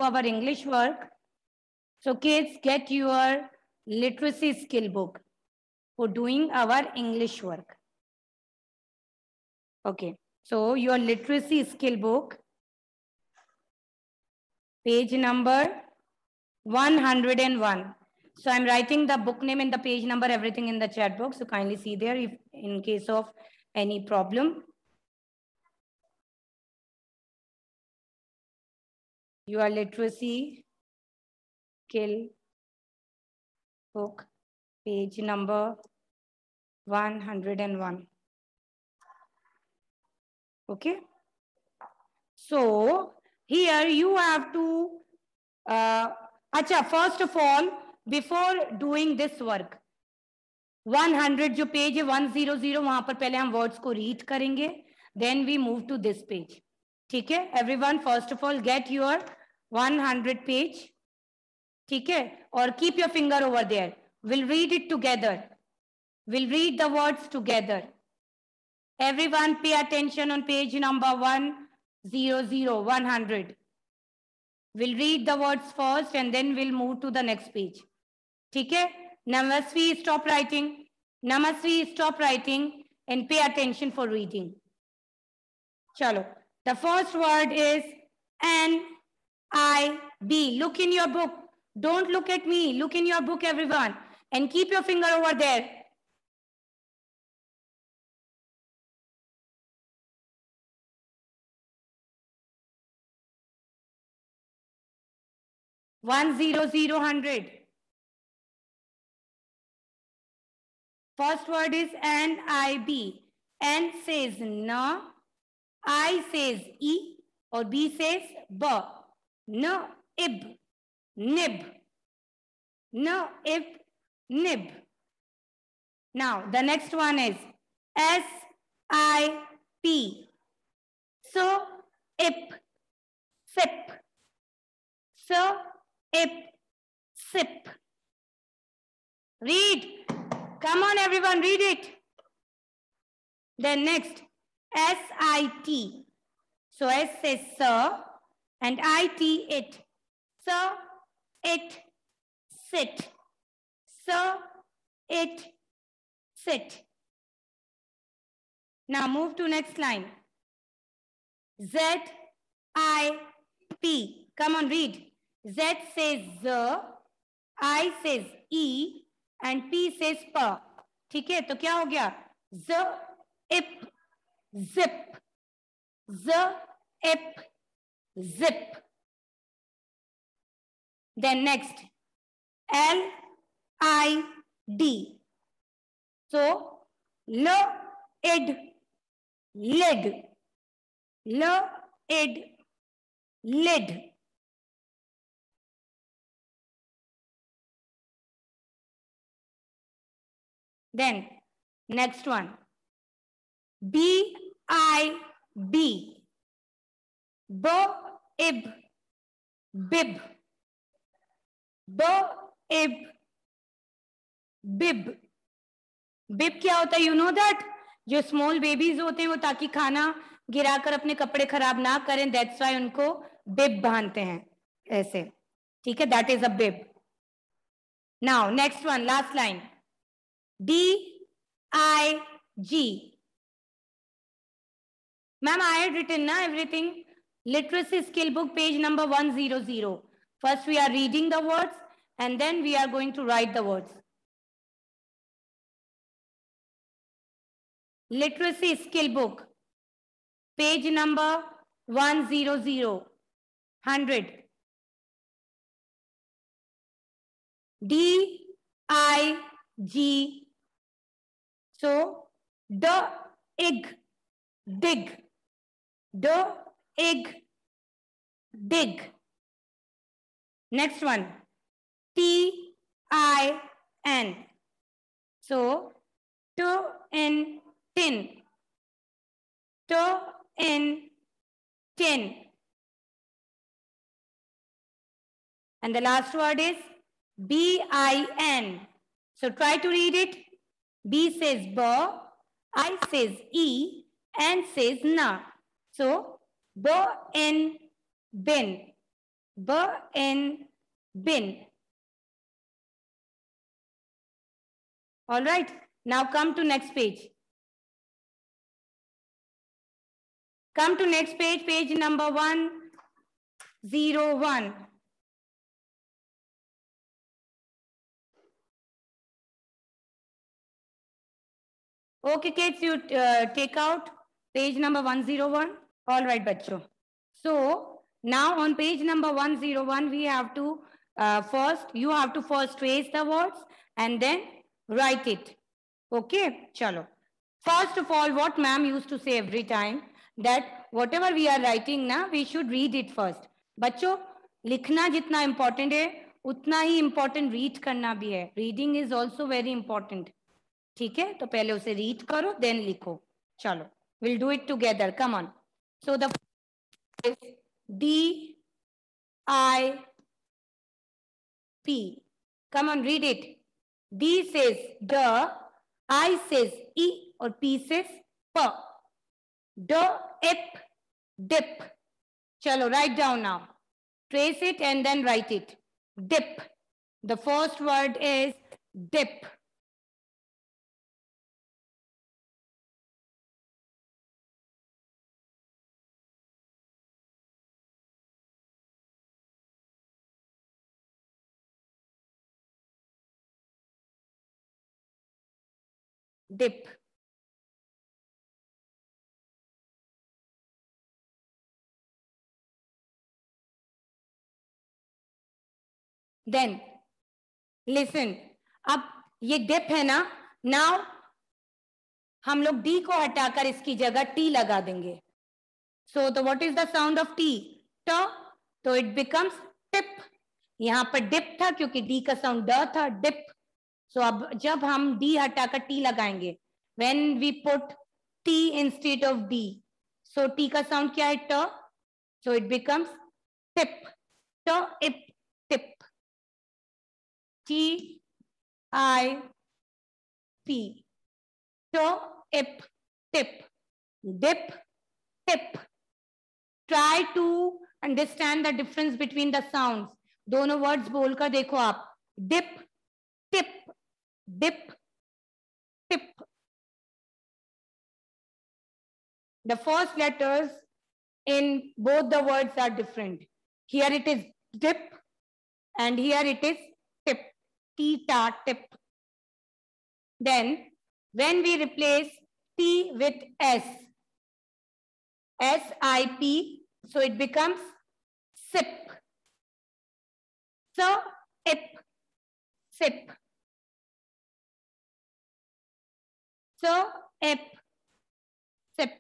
our English work. So kids, get your literacy skill book for doing our English work. Okay, so your literacy skill book, page number 101. So I'm writing the book name and the page number, everything in the chat box. So kindly see there if in case of any problem. Your literacy skill book, page number 101. Okay. So here you have to, first of all, before doing this work, 100 जो page है 100 वहां पर पहले हम words को read करेंगे, then we move to this page. ठीक है everyone, first of all get your 100 page. ठीक है, और keep your finger over there. Will read it together. Will read the words together. Everyone pay attention on page number 100. We'll read the words first and then we'll move to the next page. ठीक है? Namasvi, stop writing. Namasvi, stop writing and pay attention for reading. Chalo. The first word is N-I-B. Look in your book. Don't look at me. Look in your book, everyone. And keep your finger over there. One zero zero hundred. First word is N-I-B. N says na, I says E, or B says B. No, ib, nib. No, ib, nib. Now, the next one is S-I-P. So, ip, sip. So, ip, sip. Read. Come on, everyone, read it. Then next, S-I-T. So, S says sir, and I-T, it. So, it, sit. So, it, sit. Now, move to next line. Z-I-P. Come on, read. Z says Z, I says E, and P says P. ठीक है, तो क्या हो गया? Z, ip, zip. Z, ip, zip. Then next, L-I-D. So, L-id, lid. L-id, lid. Then, next one, B-I-B. B-ib, bib. B-ib, bib. Bib क्या होता है? You know that? जो small babies होते हैं वो ताकि खाना गिराकर अपने कपड़े खराब ना करें, that's why उनको bib बांधते हैं ऐसे. ठीक है, that is a bib. Now, next one, last line. D-I-G. Ma'am, I had written na everything. Literacy skill book, page number 100. First, we are reading the words and then we are going to write the words. Literacy skill book, page number 100. D-I-G. So, dig, dig. Dig, dig. Next one, T-I-N. So, tin, tin. Tin. And the last word is B-I-N. So, try to read it. B says B, I says E, N says na. So, bin, bin. B in bin. All right. Now come to next page. Come to next page, page number 101. Okay, kids, you take out page number 101. All right, bachcho. So now on page number 101, we have to you have to first trace the words and then write it. Okay, chalo. First of all, what ma'am used to say every time, that whatever we are writing na, we should read it first. बच्चों, लिखना जितना important है, उतना ही important read करना भी है. Reading is also very important. ठीक है, तो पहले उसे read करो, then लिखो. चलो, we'll do it together. Come on. So the is D I P. Come on, read it. D says the, I says E, or P says P. Ip, dip. Chalo, write down now. Trace it and then write it. Dip. The first word is dip. Dip. Then listen. अब ये dip है ना. Now हम लोग D को हटाकर इसकी जगह T लगा देंगे. So what is the sound of T? T. So it becomes tip. यहाँ पर dip था क्योंकि D का sound ड था. Dip. So अब जब हम D हटाकर T लगाएंगे, when we put T instead of D, so T का sound क्या है? T. So it becomes tip. T, ip, tip. T, I, P. T, ip, tip. Dip, tip. Try to understand the difference between the sounds. दोनों words बोलकर देखो आप. Dip, tip, dip, tip. The first letters in both the words are different. Here it is dip and here it is tip. T-ta, tip. Then when we replace T with S, S-I-P, so it becomes sip. So, ip, sip. So, ip, sip.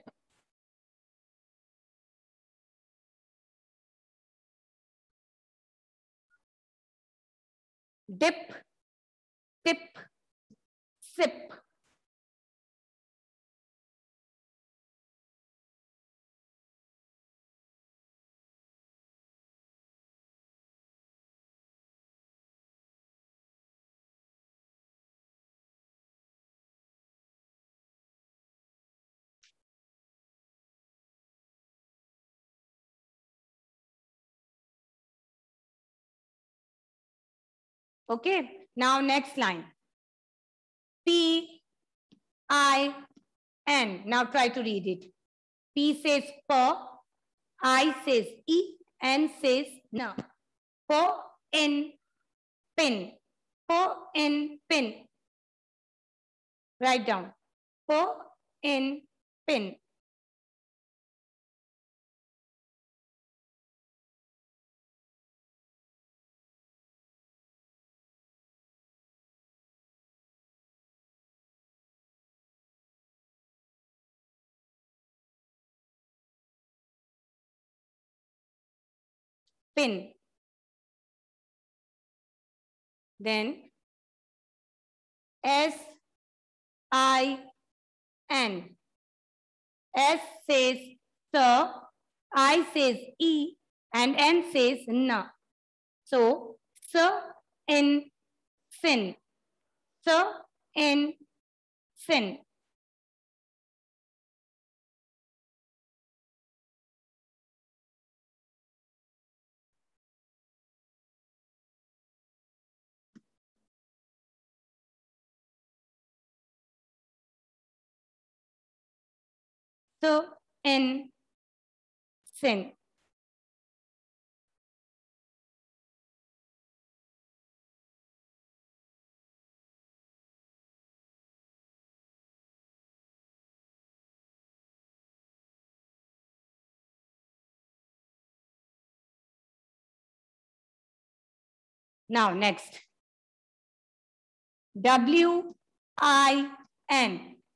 Dip, tip, sip. Okay, now next line. P, I, N. Now try to read it. P says P, I says E, N says N. P in pin. P in pin. Write down. P in pin. Pin. Then S, I, N. S says sir, I says E, and N says N. So, sir in sin. Sir in sin. in sin. Now next, W-I-N.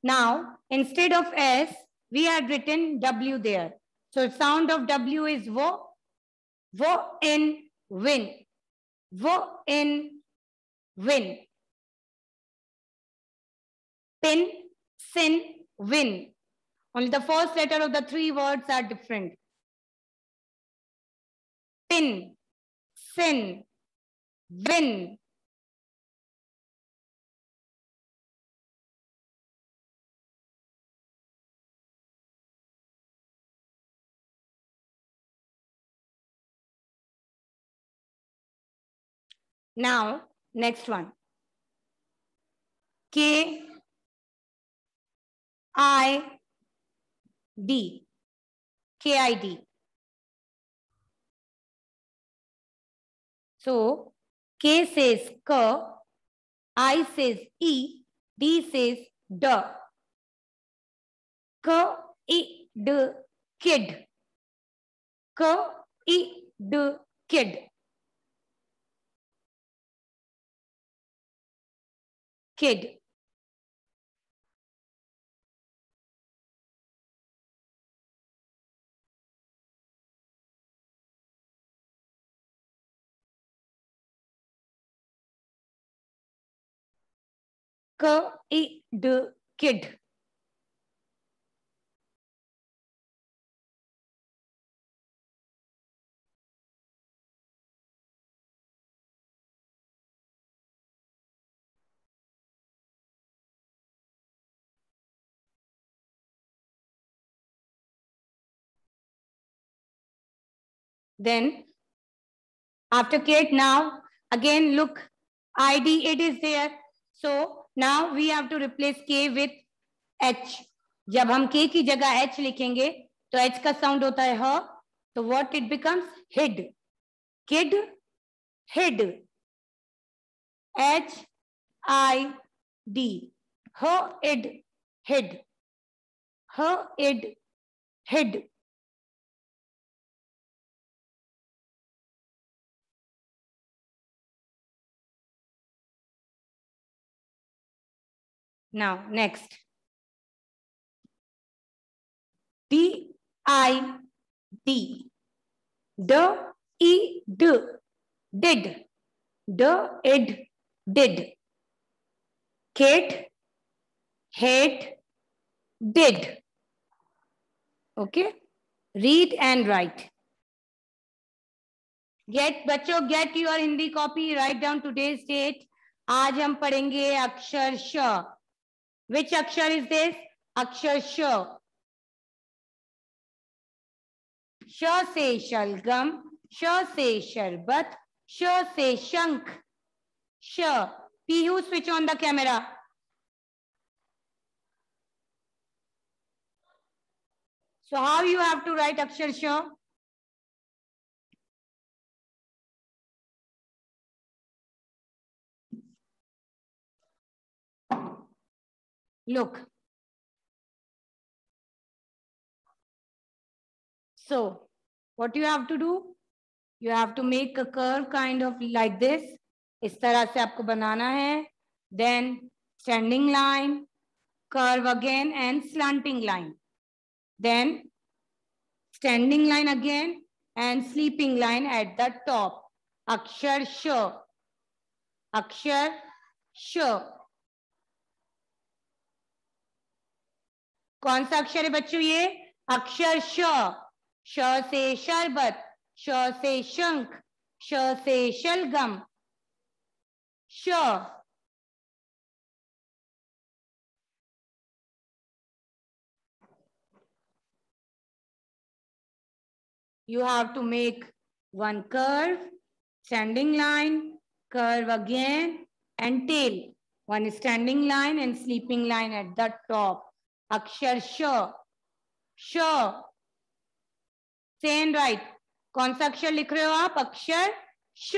Now instead of S, we had written W there. So sound of W is wo in win. Wo in win. Pin, sin, win. Only the first letter of the three words are different. Pin, sin, win. Now, next one. K-I-D. K-I-D. So, K says K, I says E, D says D. K-I-D, kid. K-I-D, kid. Kid. K-I-D, kid. Then after kid, now again look, ID, it is there. So now we have to replace K with H. जब हम K की जगह H लिखेंगे तो H का sound होता है ह, तो what it becomes? Hid. Kid, hid. H-I-D. Hid, hid. Hid, hid. Now next. D-I-D. D-I-D. Did. D-id. Did. Kid, hate, did. Okay. Read and write. बच्चों get your Hindi copy, write down today's date. आज हम पढ़ेंगे अक्षर श. Which अक्षर is this? अक्षर श. श से शलगम, श से शरबत, श से शंख. श. Pihu, switch on the camera. So how you have to write अक्षर श? Look. So what you have to do? You have to make a curve kind of like this. इस तरह से आपको बनाना है. Then standing line, curve again and slanting line. Then standing line again and sleeping line at the top. अक्षर श. अक्षर श. कौन सा अक्षर है बच्चों ये? अक्षर श. श से शरबत, श से शंख, श से शलगम. श. You have to make one curve, standing line, curve again, and tail. One standing line and sleeping line at the top. Akshar sh. श, से एंड राइट। कौन सा अक्षर लिख रहे हो आप? अक्षर श।